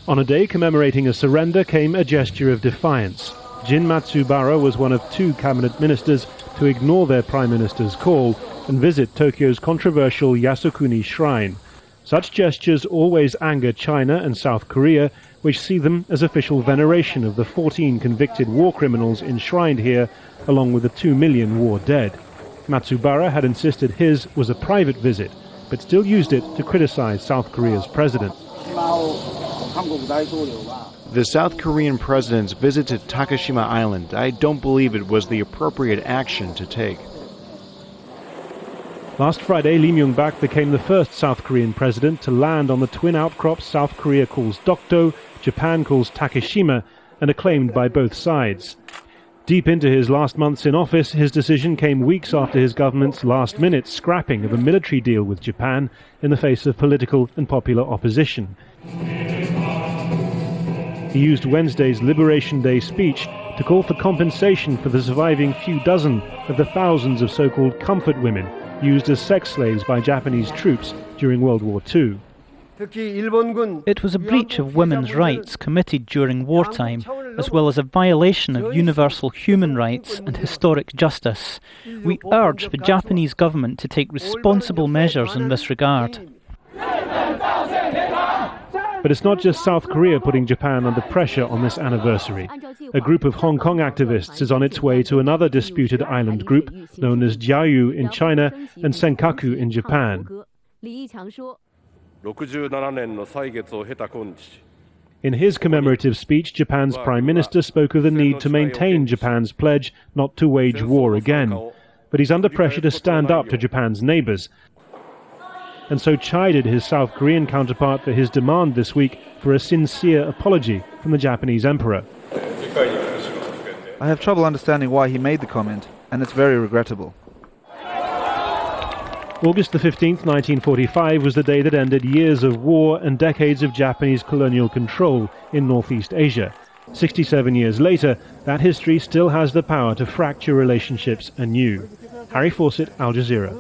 On a day commemorating a surrender came a gesture of defiance. Jin Matsubara was one of 2 cabinet ministers to ignore their prime minister's call and visit Tokyo's controversial Yasukuni shrine. Such gestures always anger China and South Korea, which see them as official veneration of the 14 convicted war criminals enshrined here, along with the 2 million war dead. Matsubara had insisted his was a private visit, but still used it to criticize South Korea's president. The South Korean president's visit to Takeshima Island, I don't believe it was the appropriate action to take. Last Friday, Myung-bak became the first South Korean president to land on the twin outcrops South Korea calls Dokdo, Japan calls Takeshima, and acclaimed by both sides. Deep into his last months in office, his decision came weeks after his government's last-minute scrapping of a military deal with Japan in the face of political and popular opposition. He used Wednesday's Liberation Day speech to call for compensation for the surviving few dozen of the thousands of so-called comfort women used as sex slaves by Japanese troops during World War II. It was a breach of women's rights committed during wartime, as well as a violation of universal human rights and historic justice. We urge the Japanese government to take responsible measures in this regard. But it's not just South Korea putting Japan under pressure on this anniversary. A group of Hong Kong activists is on its way to another disputed island group known as Jiayu in China and Senkaku in Japan. In his commemorative speech, Japan's Prime Minister spoke of the need to maintain Japan's pledge not to wage war again. But he's under pressure to stand up to Japan's neighbours, and so chided his South Korean counterpart for his demand this week for a sincere apology from the Japanese emperor. I have trouble understanding why he made the comment, and it's very regrettable. August the 15th, 1945 was the day that ended years of war and decades of Japanese colonial control in Northeast Asia. 67 years later, that history still has the power to fracture relationships anew. Harry Fawcett, Al Jazeera.